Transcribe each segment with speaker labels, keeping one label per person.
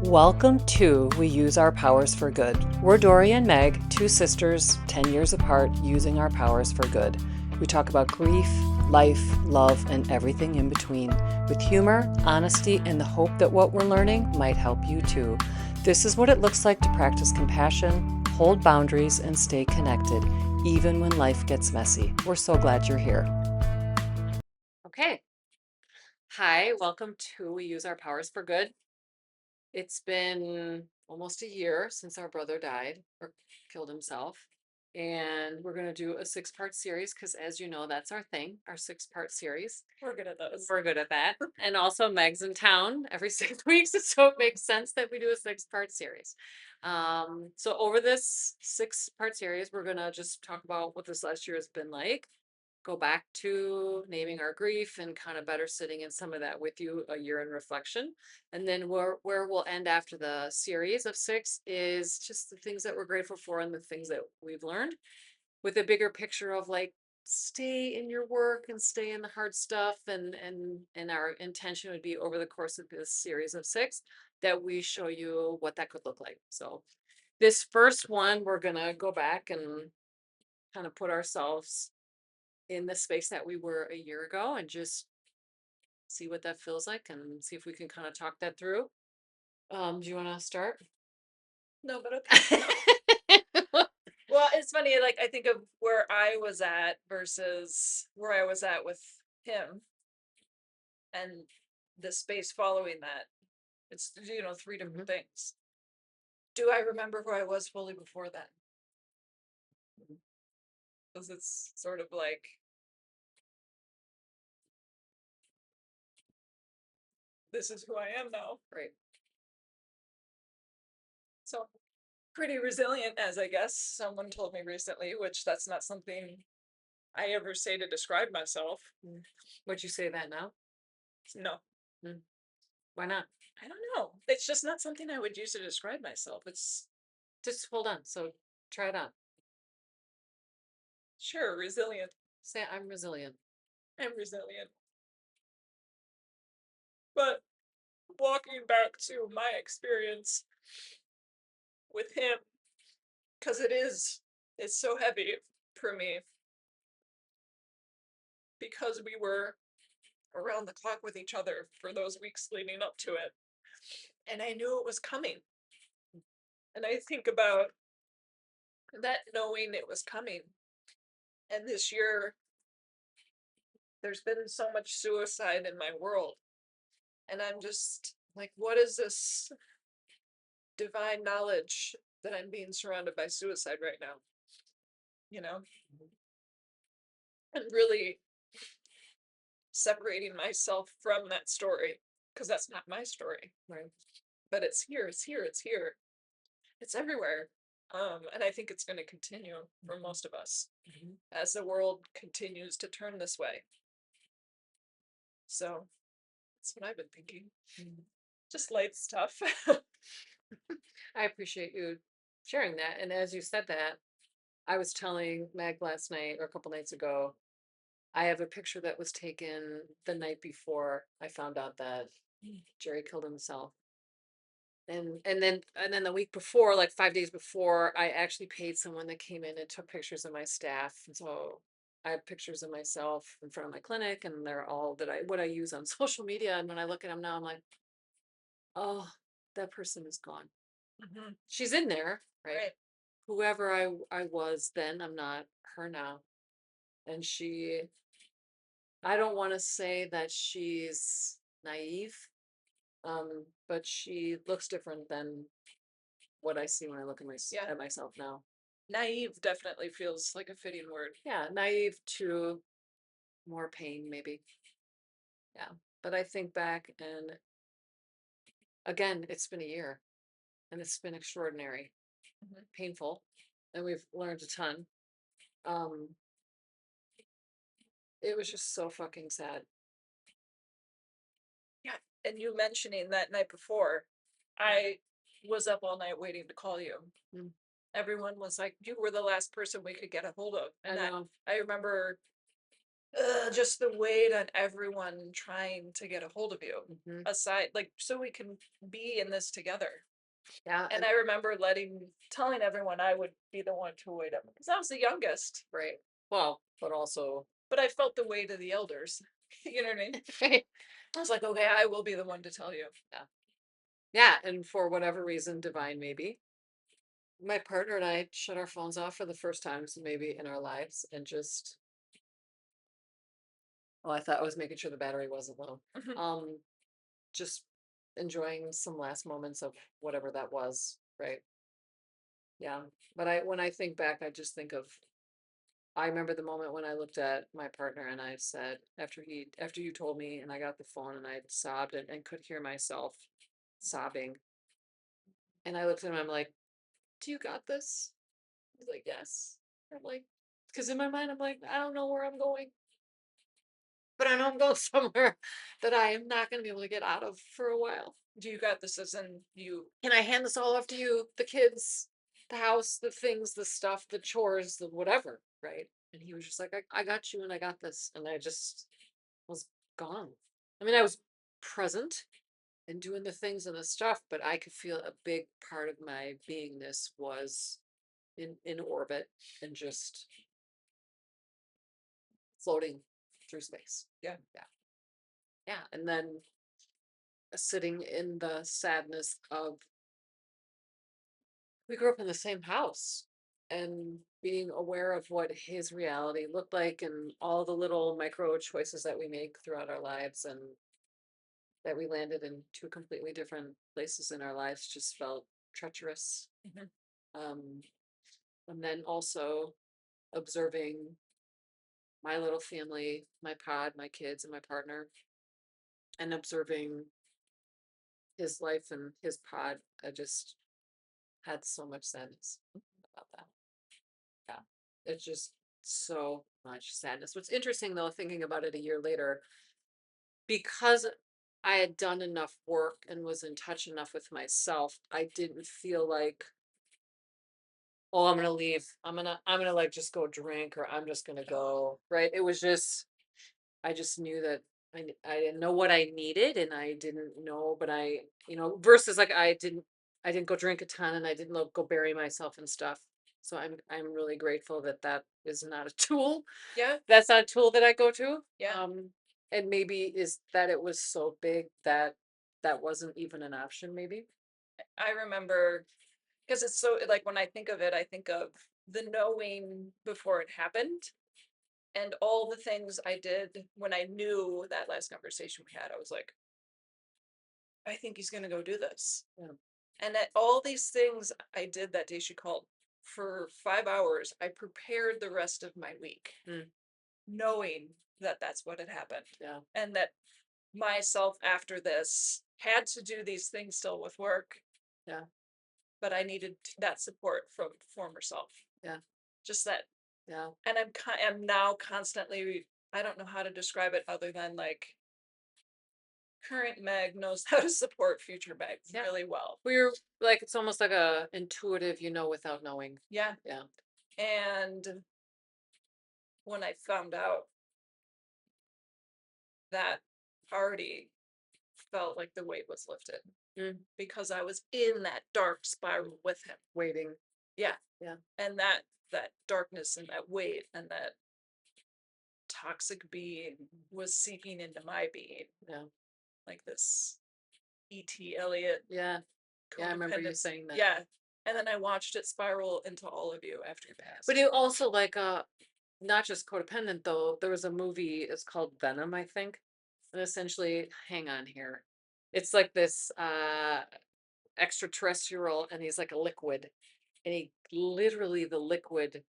Speaker 1: Welcome to We Use Our Powers for Good. We're Dory and Meg, two sisters, 10 years apart, using our powers for good. We talk about grief, life, love, and everything in between, with humor, honesty, and the hope that what we're learning might help you too. This is what it looks like to practice compassion, hold boundaries, and stay connected, even when life gets messy. We're so glad you're here. Okay. Hi, welcome to We Use Our Powers for Good. It's been almost a year since our brother died or killed himself. And we're going to do a 6-part series because, as you know, that's our thing, our 6-part series.
Speaker 2: We're good at those.
Speaker 1: We're good at that. And also, Meg's in town every 6 weeks. So it makes sense that we do a 6-part series. So, over this 6-part series, we're going to just talk about what this last year has been like, go back to naming our grief and kind of better sitting in some of that with you, a year in reflection. And then where we'll end after the series of 6 is just the things that we're grateful for and the things that we've learned, with a bigger picture of like, stay in your work and stay in the hard stuff. And our intention would be over the course of this series of 6 that we show you what that could look like. So this first one, we're gonna go back and kind of put ourselves in the space that we were a year ago and just see what that feels like and see if we can kind of talk that through. Do you want to start?
Speaker 2: No, but okay. Well, it's funny, like I think of where I was at versus where I was at with him and the space following that. It's 3 different things. Do I remember who I was fully before then? Because it's sort of like this is who I am now.
Speaker 1: Right.
Speaker 2: So pretty resilient, as I guess someone told me recently, which that's not something I ever say to describe myself.
Speaker 1: Would you say that now?
Speaker 2: No.
Speaker 1: Why not?
Speaker 2: I don't know. It's just not something I would use to describe myself. It's
Speaker 1: Just hold on. So try it on.
Speaker 2: sure resilient.
Speaker 1: Say, I'm resilient.
Speaker 2: I'm resilient. But walking back to my experience with him, because it's so heavy for me because we were around the clock with each other for those weeks leading up to it. And I knew it was coming. And I think about that knowing it was coming. And this year, there's been so much suicide in my world. And I'm just like, what is this divine knowledge that I'm being surrounded by suicide right now? You know? And really separating myself from that story because that's not my story.
Speaker 1: Right.
Speaker 2: But it's here, it's here, it's here. It's everywhere. And I think it's going to continue for most of us as the world continues to turn this way. So that's what I've been thinking. Just light stuff.
Speaker 1: I appreciate you sharing that. And as you said that, I was telling Meg last night or a couple nights ago, I have a picture that was taken the night before I found out that Jerry killed himself. And then the week before, like 5 days before, I actually paid someone that came in and took pictures of my staff. And so I have pictures of myself in front of my clinic, and they're all that I use on social media. And when I look at them now, I'm like, oh, that person is gone. She's in there, right?
Speaker 2: Right.
Speaker 1: Whoever I was then, I'm not her now. And I don't want to say that she's naive, but she looks different than what I see when I look at
Speaker 2: Yeah.
Speaker 1: at myself now.
Speaker 2: Naive definitely feels like a fitting word.
Speaker 1: Yeah, naive to more pain, maybe. Yeah, but I think back, and again, it's been a year, and it's been extraordinary, painful, and we've learned a ton. Um, it was just so fucking sad.
Speaker 2: Yeah. And you mentioning that night before, I was up all night waiting to call you. Everyone was like, you were the last person we could get a hold of. And
Speaker 1: I know.
Speaker 2: I remember just the weight on everyone trying to get a hold of you.
Speaker 1: Mhm.
Speaker 2: Aside, like, so we can be in this together.
Speaker 1: Yeah,
Speaker 2: And I remember telling everyone I would be the one to wait up because I was the youngest,
Speaker 1: right. Well, but also
Speaker 2: but I felt the weight of the elders. You know what I mean?
Speaker 1: right.
Speaker 2: I was like, okay, I will be the one to tell you.
Speaker 1: Yeah. Yeah, and for whatever reason, divine maybe, my partner and I shut our phones off for the first times maybe in our lives and just oh, I thought I was making sure the battery wasn't low. Um, just enjoying some last moments of whatever that was, right? Yeah. But when I think back, I just think of I remember the moment when I looked at my partner and I said, after you told me and I got the phone and I sobbed and could hear myself sobbing. And I looked at him, I'm like, do you got this? He's like, yes. I'm like, because in my mind, I'm like, I don't know where I'm going, but I know I'm going somewhere that I am not going to be able to get out of for a while.
Speaker 2: Do you got this as in you?
Speaker 1: Can I hand this all off to you? The kids, the house, the things, the stuff, the chores, the whatever, right? And he was just like, I got you and I got this. And I just was gone. I mean, I was present and doing the things and the stuff, but I could feel a big part of my beingness was in orbit and just floating through space.
Speaker 2: Yeah.
Speaker 1: Yeah. Yeah. And then sitting in the sadness of we grew up in the same house and being aware of what his reality looked like and all the little micro choices that we make throughout our lives and that we landed in two completely different places in our lives just felt treacherous.
Speaker 2: Mhm.
Speaker 1: Um, and then also observing my little family, my pod, my kids, and my partner, and observing his life and his pod. I just had so much sadness about that. Yeah. It's just so much sadness. What's interesting though, thinking about it a year later, because I had done enough work and was in touch enough with myself, I didn't feel like, oh, I'm gonna leave. I'm gonna like just go drink or I'm just gonna go. Right. It was just I just knew that I didn't know what I needed and I didn't know, but versus like I didn't go drink a ton and I didn't go bury myself and stuff. So I'm really grateful that that is not a tool.
Speaker 2: Yeah.
Speaker 1: That's not a tool that I go to.
Speaker 2: Yeah.
Speaker 1: And maybe is that it was so big that that wasn't even an option, maybe.
Speaker 2: I remember because it's so like when I think of it, I think of the knowing before it happened and all the things I did when I knew that last conversation we had. I was like, I think he's gonna go do this.
Speaker 1: Yeah.
Speaker 2: And that all these things I did that day she called for 5 hours, I prepared the rest of my week,
Speaker 1: Mm,
Speaker 2: knowing that that's what had happened.
Speaker 1: yeah.
Speaker 2: And that myself after this had to do these things still with work,
Speaker 1: Yeah.
Speaker 2: but I needed that support from former self.
Speaker 1: Yeah.
Speaker 2: Just that,
Speaker 1: Yeah.
Speaker 2: and I'm now constantly. I don't know how to describe it other than like current Meg knows how to support future Meg
Speaker 1: Yeah.
Speaker 2: really well.
Speaker 1: We're like it's almost like a intuitive, without knowing.
Speaker 2: Yeah,
Speaker 1: Yeah.
Speaker 2: and when I found out that already felt like the weight was lifted
Speaker 1: Mm,
Speaker 2: because I was in that dark spiral with him.
Speaker 1: waiting.
Speaker 2: Yeah,
Speaker 1: Yeah.
Speaker 2: and that darkness and that weight and that toxic being was seeping into my being
Speaker 1: Yeah.
Speaker 2: like this E.T. Elliott
Speaker 1: Yeah. Yeah. I remember you
Speaker 2: codependence.
Speaker 1: saying that.
Speaker 2: Yeah. And then I watched it spiral into all of you after you passed.
Speaker 1: But it also like not just codependent though. There was a movie, it's called Venom, I think. And essentially, hang on here. It's like this extraterrestrial and he's like a liquid. And he literally the liquid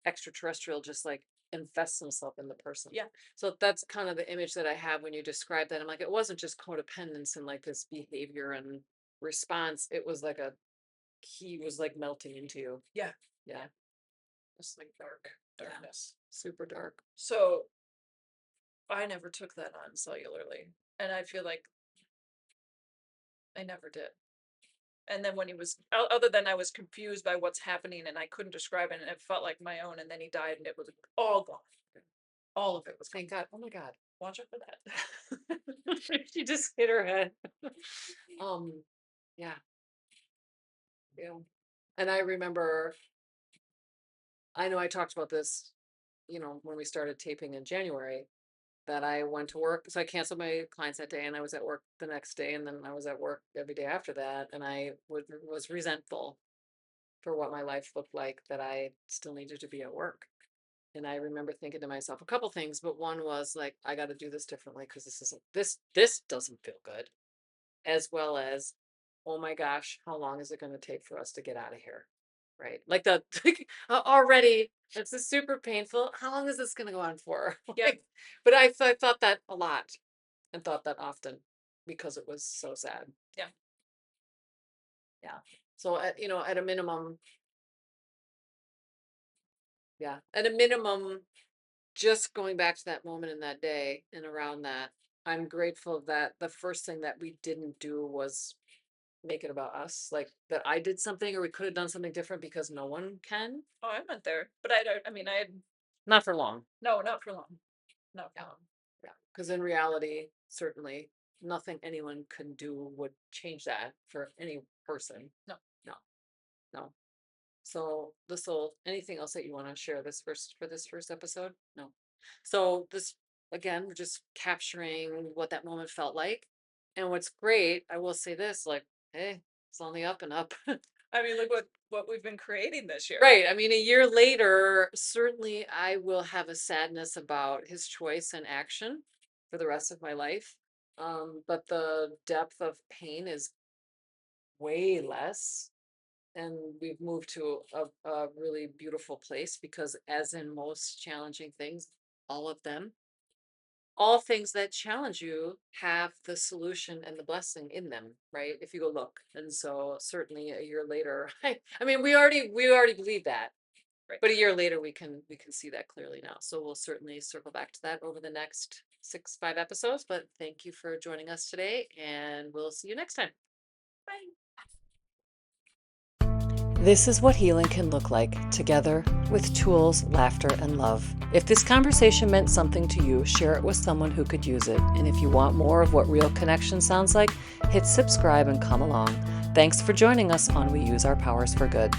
Speaker 1: extraterrestrial just like invests himself in the person.
Speaker 2: Yeah.
Speaker 1: So that's kind of the image that I have when you describe that. I'm like, it wasn't just codependence and like this behavior and response. It was like he was like melting into you.
Speaker 2: Yeah.
Speaker 1: Yeah.
Speaker 2: It's like darkness.
Speaker 1: Super dark.
Speaker 2: So I never took that on cellularly. And I feel like I never did. And then when he was, other than I was confused by what's happening and I couldn't describe it and it felt like my own, and then he died and it was all gone. All of it was
Speaker 1: Thank God. Oh my God.
Speaker 2: watch out for that.
Speaker 1: She just hit her head. Um, yeah, yeah. And I remember, I know I talked about this, when we started taping in January, that I went to work. So I canceled my clients that day and I was at work the next day and then I was at work every day after that. And I was resentful for what my life looked like, that I still needed to be at work. And I remember thinking to myself a couple things, but one was like, I got to do this differently because this doesn't feel good. As well as, oh my gosh, how long is it going to take for us to get out of here? Right. Like already, it's just super painful. How long is this going to go on for?
Speaker 2: Yeah.
Speaker 1: Like, but I thought that a lot and thought that often because it was so sad.
Speaker 2: Yeah.
Speaker 1: Yeah. So at a minimum, at a minimum, just going back to that moment in that day and around that, I'm grateful that the first thing that we didn't do was make it about us, like that I did something or we could have done something different, because no one can.
Speaker 2: Oh, I went there, but I don't. I mean, I had
Speaker 1: Not for long.
Speaker 2: no, not for long. No.
Speaker 1: Yeah. Yeah. Because in reality, certainly nothing anyone can do would change that for any person.
Speaker 2: No.
Speaker 1: No. No. So anything else that you want to share for this first episode? No. So this, again, we're just capturing what that moment felt like. And what's great, I will say this, like, hey, it's on the up and up.
Speaker 2: I mean, look what we've been creating this year.
Speaker 1: Right. I mean, a year later, certainly I will have a sadness about his choice and action for the rest of my life. But the depth of pain is way less. And we've moved to a really beautiful place, because as in most challenging things, all of them, all things that challenge you have the solution and the blessing in them, right? If you go look. And so certainly a year later, I mean, we already believe that.
Speaker 2: Right.
Speaker 1: But a year later, we can see that clearly now. So we'll certainly circle back to that over the next 5 episodes. But thank you for joining us today, and we'll see you next time.
Speaker 2: Bye.
Speaker 1: This is what healing can look like together, with tools, laughter, and love. If this conversation meant something to you, share it with someone who could use it. And if you want more of what real connection sounds like, hit subscribe and come along. Thanks for joining us on We Use Our Powers for Good.